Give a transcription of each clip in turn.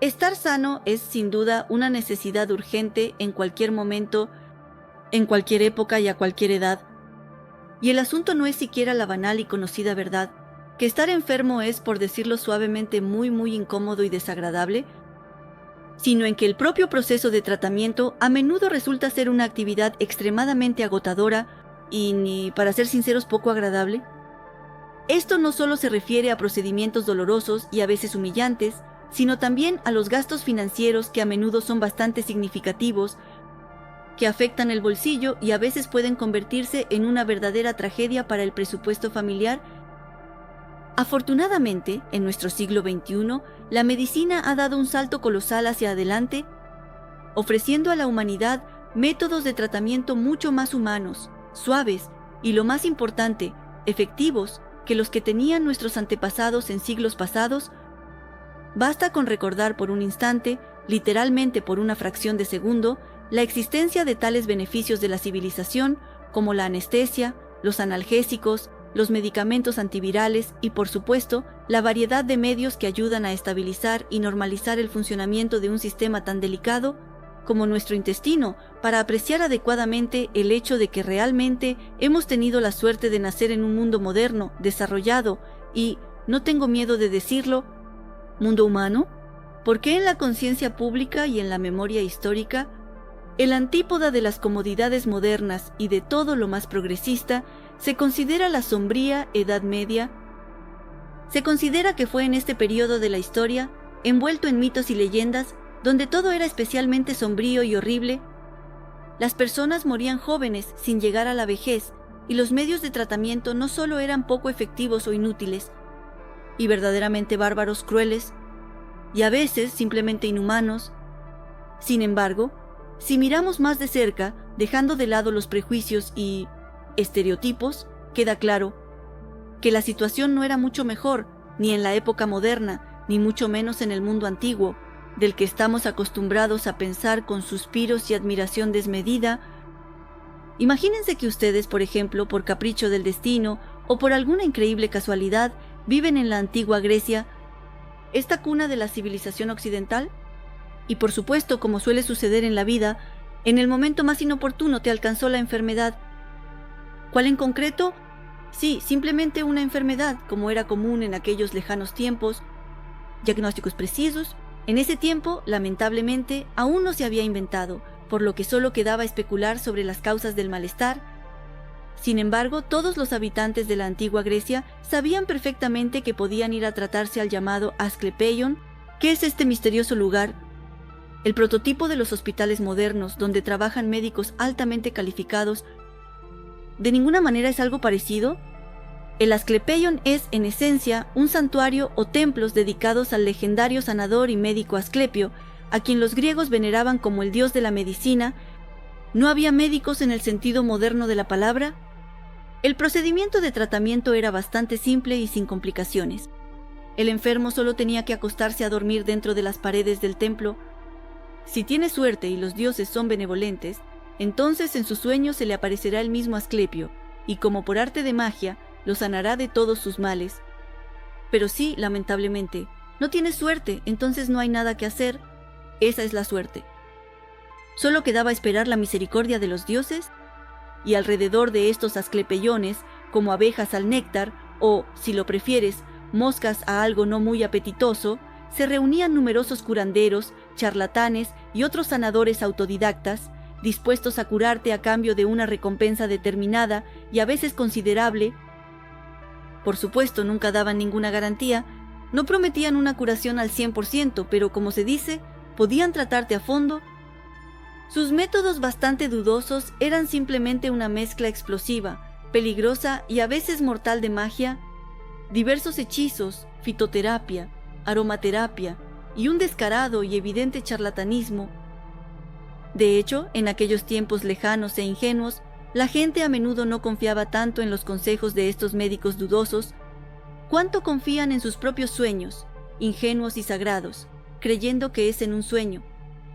Estar sano es sin duda una necesidad urgente en cualquier momento, en cualquier época y a cualquier edad. Y el asunto no es siquiera la banal y conocida verdad, que estar enfermo es, por decirlo suavemente, muy incómodo y desagradable, sino en que el propio proceso de tratamiento a menudo resulta ser una actividad extremadamente agotadora y, para ser sinceros, poco agradable. Esto no solo se refiere a procedimientos dolorosos y a veces humillantes, sino también a los gastos financieros que a menudo son bastante significativos, que afectan el bolsillo y a veces pueden convertirse en una verdadera tragedia para el presupuesto familiar. Afortunadamente, en nuestro siglo XXI, la medicina ha dado un salto colosal hacia adelante, ofreciendo a la humanidad métodos de tratamiento mucho más humanos, suaves y, lo más importante, efectivos que los que tenían nuestros antepasados en siglos pasados. Basta con recordar por un instante, literalmente por una fracción de segundo, la existencia de tales beneficios de la civilización como la anestesia, los analgésicos, los medicamentos antivirales y, por supuesto, la variedad de medios que ayudan a estabilizar y normalizar el funcionamiento de un sistema tan delicado como nuestro intestino, para apreciar adecuadamente el hecho de que realmente hemos tenido la suerte de nacer en un mundo moderno, desarrollado y, no tengo miedo de decirlo, mundo humano. Porque en la conciencia pública y en la memoria histórica, el antípoda de las comodidades modernas y de todo lo más progresista se considera la sombría Edad Media. Se considera que fue en este periodo de la historia, envuelto en mitos y leyendas, donde todo era especialmente sombrío y horrible. Las personas morían jóvenes sin llegar a la vejez, y los medios de tratamiento no solo eran poco efectivos o inútiles, y verdaderamente bárbaros, crueles, y a veces simplemente inhumanos. Sin embargo, si miramos más de cerca, dejando de lado los prejuicios y estereotipos, queda claro que la situación no era mucho mejor, ni en la época moderna, ni mucho menos en el mundo antiguo, del que estamos acostumbrados a pensar con suspiros y admiración desmedida. Imagínense que ustedes, por ejemplo, por capricho del destino o por alguna increíble casualidad, viven en la antigua Grecia, esta cuna de la civilización occidental, y por supuesto, como suele suceder en la vida, en el momento más inoportuno te alcanzó la enfermedad. ¿Cuál en concreto? Sí, simplemente una enfermedad, como era común en aquellos lejanos tiempos. Diagnósticos precisos. En ese tiempo, lamentablemente, aún no se había inventado, por lo que solo quedaba especular sobre las causas del malestar. Sin embargo, todos los habitantes de la antigua Grecia sabían perfectamente que podían ir a tratarse al llamado Asclepeion. ¿Qué es este misterioso lugar? El prototipo de los hospitales modernos, donde trabajan médicos altamente calificados. ¿De ninguna manera es algo parecido? El Asclepeion es, en esencia, un santuario o templos dedicados al legendario sanador y médico Asclepio, a quien los griegos veneraban como el dios de la medicina. ¿No había médicos en el sentido moderno de la palabra? El procedimiento de tratamiento era bastante simple y sin complicaciones. El enfermo solo tenía que acostarse a dormir dentro de las paredes del templo. Si tiene suerte y los dioses son benevolentes, entonces en su sueño se le aparecerá el mismo Asclepio, y como por arte de magia, lo sanará de todos sus males. Pero sí, lamentablemente, no tienes suerte, entonces no hay nada que hacer. Esa es la suerte. Solo quedaba esperar la misericordia de los dioses, y alrededor de estos asclepeyones, como abejas al néctar, o, si lo prefieres, moscas a algo no muy apetitoso, se reunían numerosos curanderos, charlatanes y otros sanadores autodidactas, dispuestos a curarte a cambio de una recompensa determinada y a veces considerable. Por supuesto, nunca daban ninguna garantía, no prometían una curación al 100%, pero como se dice, podían tratarte a fondo. Sus métodos, bastante dudosos, eran simplemente una mezcla explosiva, peligrosa y a veces mortal de magia, diversos hechizos, fitoterapia, aromaterapia y un descarado y evidente charlatanismo. De hecho, en aquellos tiempos lejanos e ingenuos, la gente a menudo no confiaba tanto en los consejos de estos médicos dudosos, cuanto confían en sus propios sueños, ingenuos y sagrados, creyendo que es en un sueño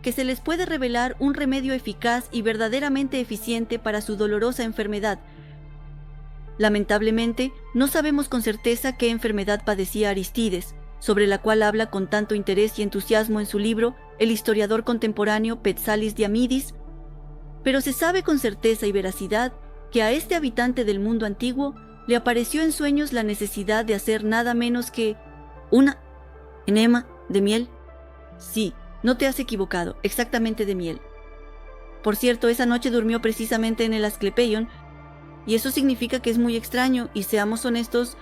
que se les puede revelar un remedio eficaz y verdaderamente eficiente para su dolorosa enfermedad. Lamentablemente, no sabemos con certeza qué enfermedad padecía Aristides, sobre la cual habla con tanto interés y entusiasmo en su libro el historiador contemporáneo Petsalis Diamidis, pero se sabe con certeza y veracidad que a este habitante del mundo antiguo le apareció en sueños la necesidad de hacer nada menos que una enema de miel. Sí, no te has equivocado, exactamente de miel. Por cierto, esa noche durmió precisamente en el Asclepeion, y eso significa que es muy extraño, y seamos honestos,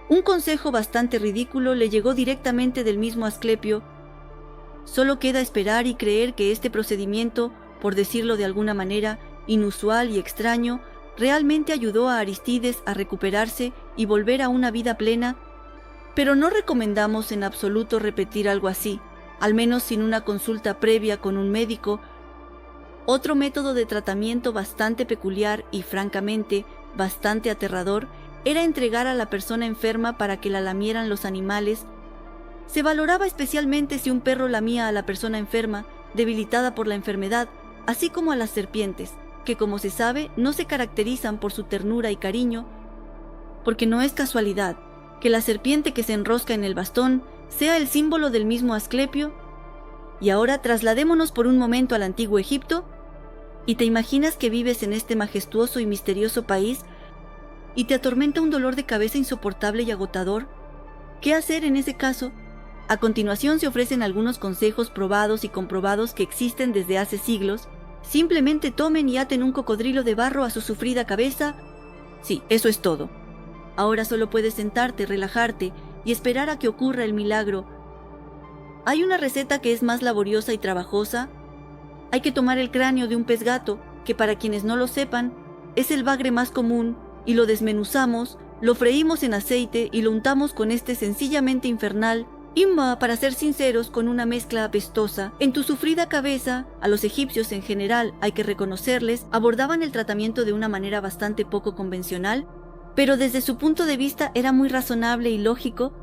un consejo bastante ridículo le llegó directamente del mismo Asclepio. Solo queda esperar y creer que este procedimiento, por decirlo de alguna manera, inusual y extraño, realmente ayudó a Aristides a recuperarse y volver a una vida plena, pero no recomendamos en absoluto repetir algo así, al menos sin una consulta previa con un médico. Otro método de tratamiento bastante peculiar y francamente bastante aterrador era entregar a la persona enferma para que la lamieran los animales. Se valoraba especialmente si un perro lamía a la persona enferma, debilitada por la enfermedad, así como a las serpientes, que como se sabe no se caracterizan por su ternura y cariño, porque no es casualidad que la serpiente que se enrosca en el bastón sea el símbolo del mismo Asclepio. Y ahora trasladémonos por un momento al antiguo Egipto, y te imaginas que vives en este majestuoso y misterioso país y te atormenta un dolor de cabeza insoportable y agotador. ¿Qué hacer en ese caso? A continuación se ofrecen algunos consejos probados y comprobados que existen desde hace siglos. Simplemente tomen y aten un cocodrilo de barro a su sufrida cabeza. Sí, eso es todo. Ahora solo puedes sentarte, relajarte y esperar a que ocurra el milagro. Hay una receta que es más laboriosa y trabajosa. Hay que tomar el cráneo de un pez gato, que para quienes no lo sepan, es el bagre más común, y lo desmenuzamos, lo freímos en aceite y lo untamos con este sencillamente infernal, para ser sinceros, con una mezcla apestosa. En tu sufrida cabeza, a los egipcios en general, hay que reconocerles, abordaban el tratamiento de una manera bastante poco convencional, pero desde su punto de vista era muy razonable y lógico.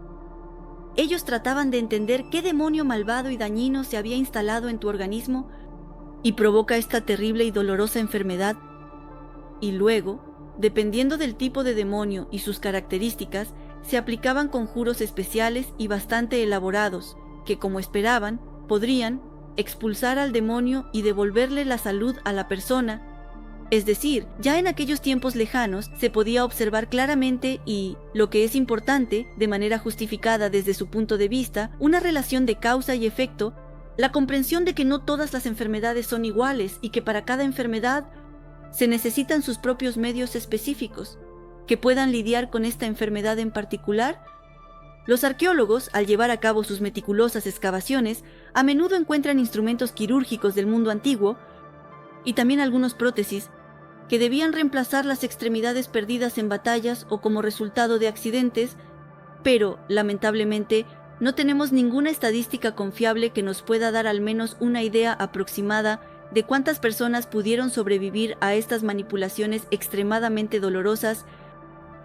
Ellos trataban de entender qué demonio malvado y dañino se había instalado en tu organismo y provoca esta terrible y dolorosa enfermedad, y luego, dependiendo del tipo de demonio y sus características, se aplicaban conjuros especiales y bastante elaborados, que, como esperaban, podrían expulsar al demonio y devolverle la salud a la persona. Es decir, ya en aquellos tiempos lejanos se podía observar claramente y, lo que es importante, de manera justificada desde su punto de vista, una relación de causa y efecto, la comprensión de que no todas las enfermedades son iguales y que para cada enfermedad se necesitan sus propios medios específicos que puedan lidiar con esta enfermedad en particular. Los arqueólogos, al llevar a cabo sus meticulosas excavaciones, a menudo encuentran instrumentos quirúrgicos del mundo antiguo y también algunos prótesis que debían reemplazar las extremidades perdidas en batallas o como resultado de accidentes, pero, lamentablemente, no tenemos ninguna estadística confiable que nos pueda dar al menos una idea aproximada de cuántas personas pudieron sobrevivir a estas manipulaciones extremadamente dolorosas,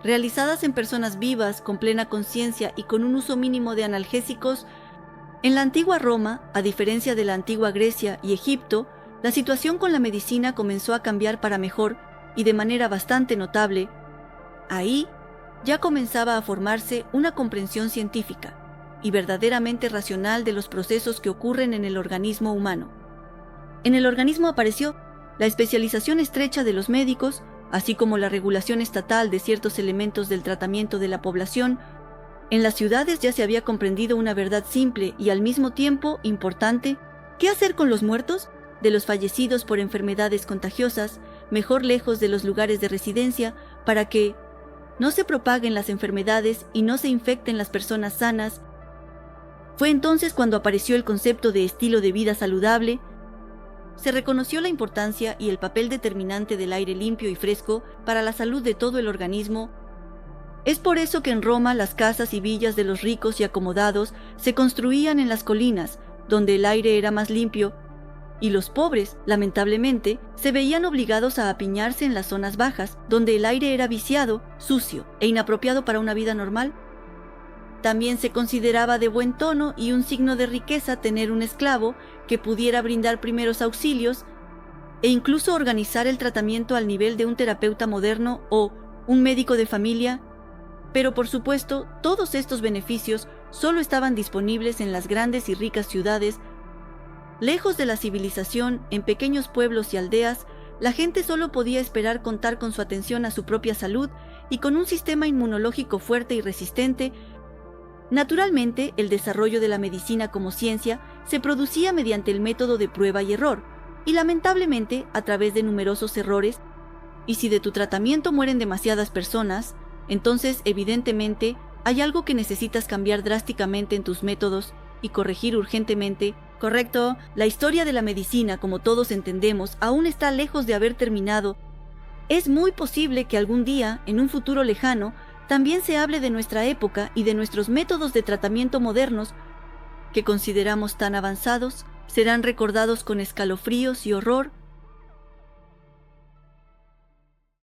realizadas en personas vivas, con plena conciencia y con un uso mínimo de analgésicos. En la antigua Roma, a diferencia de la antigua Grecia y Egipto, la situación con la medicina comenzó a cambiar para mejor y de manera bastante notable. Ahí ya comenzaba a formarse una comprensión científica y verdaderamente racional de los procesos que ocurren en el organismo humano. En el organismo apareció la especialización estrecha de los médicos, así como la regulación estatal de ciertos elementos del tratamiento de la población. En las ciudades ya se había comprendido una verdad simple y al mismo tiempo importante: ¿qué hacer con los muertos? De los fallecidos por enfermedades contagiosas, mejor lejos de los lugares de residencia, para que no se propaguen las enfermedades y no se infecten las personas sanas. Fue entonces cuando apareció el concepto de estilo de vida saludable. Se reconoció la importancia y el papel determinante del aire limpio y fresco para la salud de todo el organismo. Es por eso que en Roma las casas y villas de los ricos y acomodados se construían en las colinas, donde el aire era más limpio, y los pobres, lamentablemente, se veían obligados a apiñarse en las zonas bajas, donde el aire era viciado, sucio e inapropiado para una vida normal. También se consideraba de buen tono y un signo de riqueza tener un esclavo que pudiera brindar primeros auxilios e incluso organizar el tratamiento al nivel de un terapeuta moderno o un médico de familia. Pero por supuesto, todos estos beneficios solo estaban disponibles en las grandes y ricas ciudades. Lejos de la civilización, en pequeños pueblos y aldeas, la gente solo podía esperar contar con su atención a su propia salud y con un sistema inmunológico fuerte y resistente. Naturalmente, el desarrollo de la medicina como ciencia se producía mediante el método de prueba y error, y lamentablemente a través de numerosos errores. Y si de tu tratamiento mueren demasiadas personas, entonces evidentemente hay algo que necesitas cambiar drásticamente en tus métodos y corregir urgentemente. Correcto, la historia de la medicina, como todos entendemos, aún está lejos de haber terminado. Es muy posible que algún día, en un futuro lejano, también se hable de nuestra época y de nuestros métodos de tratamiento modernos, que consideramos tan avanzados, serán recordados con escalofríos y horror